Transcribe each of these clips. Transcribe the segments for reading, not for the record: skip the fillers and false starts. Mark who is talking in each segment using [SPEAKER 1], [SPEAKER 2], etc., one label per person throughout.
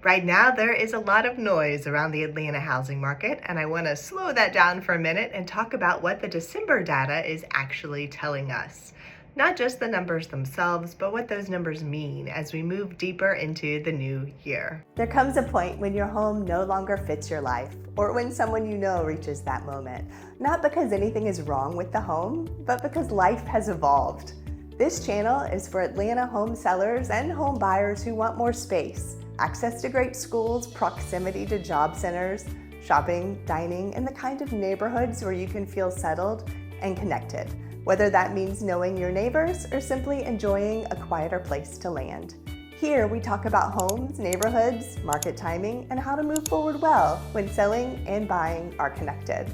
[SPEAKER 1] Right now, there is a lot of noise around the Atlanta housing market, and I want to slow that down for a minute and talk about what the December data is actually telling us. Not just the numbers themselves, but what those numbers mean as we move deeper into the new year.
[SPEAKER 2] There comes a point when your home no longer fits your life, or when someone you know reaches that moment. Not because anything is wrong with the home, but because life has evolved. This channel is for Atlanta home sellers and home buyers who want more space, access to great schools, proximity to job centers, shopping, dining, and the kind of neighborhoods where you can feel settled and connected, whether that means knowing your neighbors or simply enjoying a quieter place to land. Here we talk about homes, neighborhoods, market timing, and how to move forward well when selling and buying are connected.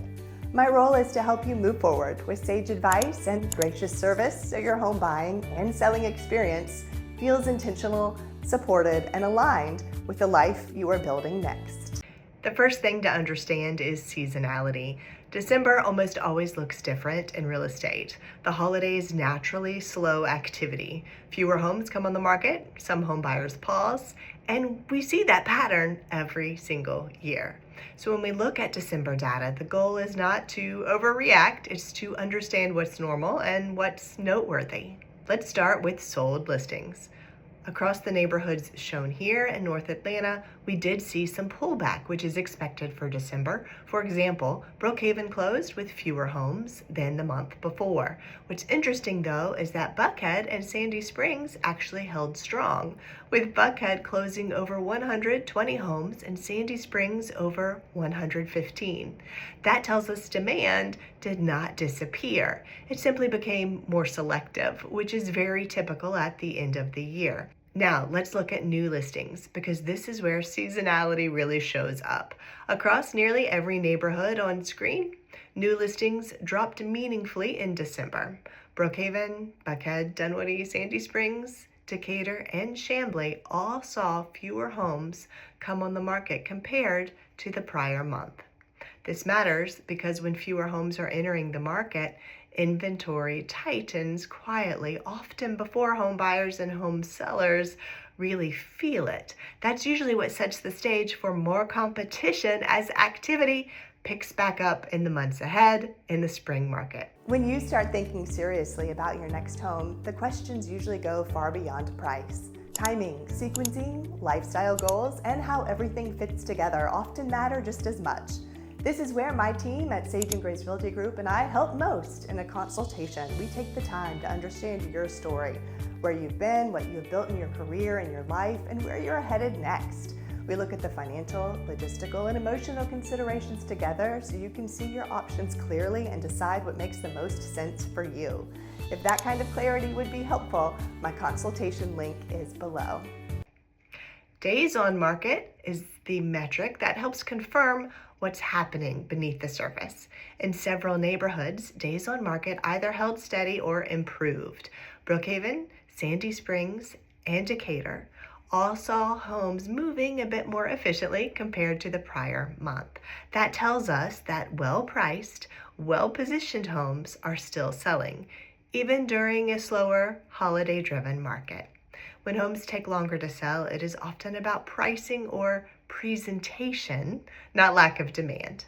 [SPEAKER 2] My role is to help you move forward with sage advice and gracious service so your home buying and selling experience feels intentional, supported, and aligned with the life you are building next.
[SPEAKER 1] The first thing to understand is seasonality. December almost always looks different in real estate. The holidays naturally slow activity. Fewer homes come on the market, some home buyers pause, and we see that pattern every single year. So when we look at December data, the goal is not to overreact, it's to understand what's normal and what's noteworthy. Let's start with sold listings. Across the neighborhoods shown here in North Atlanta, we did see some pullback, which is expected for December. For example, Brookhaven closed with fewer homes than the month before. What's interesting though is that Buckhead and Sandy Springs actually held strong, with Buckhead closing over 120 homes and Sandy Springs over 115. That tells us demand did not disappear. It simply became more selective, which is very typical at the end of the year. Now, let's look at new listings because this is where seasonality really shows up. Across nearly every neighborhood on screen, new listings dropped meaningfully in December. Brookhaven, Buckhead, Dunwoody, Sandy Springs, Decatur, and Chamblee all saw fewer homes come on the market compared to the prior month. This matters because when fewer homes are entering the market, inventory tightens quietly, often before home buyers and home sellers really feel it. That's usually what sets the stage for more competition as activity picks back up in the months ahead in the spring market.
[SPEAKER 2] When you start thinking seriously about your next home, the questions usually go far beyond price. Timing, sequencing, lifestyle goals, and how everything fits together often matter just as much. This is where my team at Sage+Grace Realty Group and I help most in a consultation. We take the time to understand your story, where you've been, what you've built in your career and your life, and where you're headed next. We look at the financial, logistical, and emotional considerations together so you can see your options clearly and decide what makes the most sense for you. If that kind of clarity would be helpful, my consultation link is below.
[SPEAKER 1] Days on market is the metric that helps confirm what's happening beneath the surface. In several neighborhoods, days on market either held steady or improved. Brookhaven, Sandy Springs, and Decatur all saw homes moving a bit more efficiently compared to the prior month. That tells us that well-priced, well-positioned homes are still selling, even during a slower, holiday-driven market. When homes take longer to sell, it is often about pricing or presentation, not lack of demand.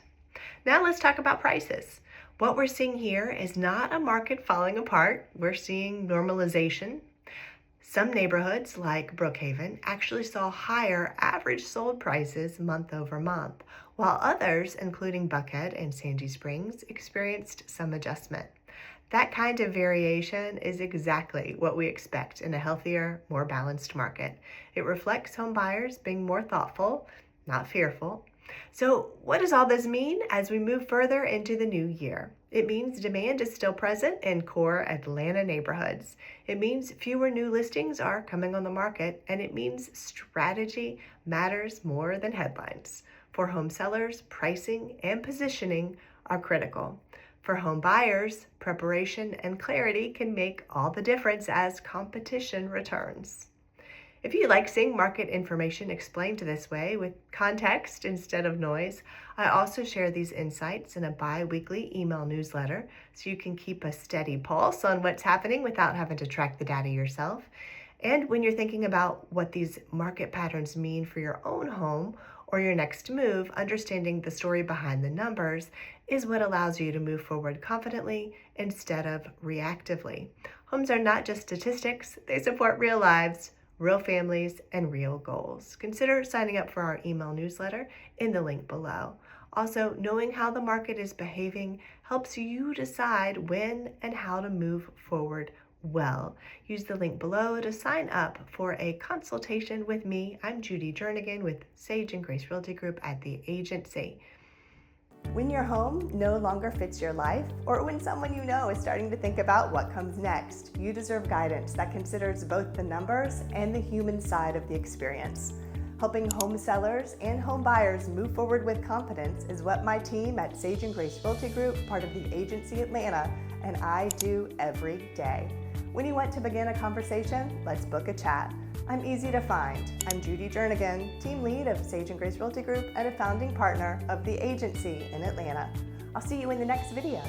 [SPEAKER 1] Now let's talk about prices. What we're seeing here is not a market falling apart. We're seeing normalization. Some neighborhoods, like Brookhaven, actually saw higher average sold prices month over month, while others, including Buckhead and Sandy Springs, experienced some adjustment. That kind of variation is exactly what we expect in a healthier, more balanced market. It reflects home buyers being more thoughtful, not fearful. So what does all this mean as we move further into the new year? It means demand is still present in core Atlanta neighborhoods. It means fewer new listings are coming on the market, and it means strategy matters more than headlines. For home sellers, pricing and positioning are critical. For home buyers, preparation and clarity can make all the difference as competition returns. If you like seeing market information explained this way with context instead of noise, I also share these insights in a bi-weekly email newsletter so you can keep a steady pulse on what's happening without having to track the data yourself. And when you're thinking about what these market patterns mean for your own home or your next move, understanding the story behind the numbers is what allows you to move forward confidently instead of reactively. Homes are not just statistics, they support real lives, real families, and real goals. Consider signing up for our email newsletter in the link below. Also, knowing how the market is behaving helps you decide when and how to move forward well. Use the link below to sign up for a consultation with me. I'm Judy Jernigan with Sage+Grace Realty Group at the agency.
[SPEAKER 2] When your home no longer fits your life, or when someone you know is starting to think about what comes next, you deserve guidance that considers both the numbers and the human side of the experience. Helping home sellers and home buyers move forward with confidence is what my team at Sage+Grace Realty Group, part of the agency Atlanta, and I do every day. When you want to begin a conversation, let's book a chat. I'm easy to find. I'm Judy Jernigan, team lead of Sage+Grace Realty Group and a founding partner of the agency in Atlanta. I'll see you in the next video.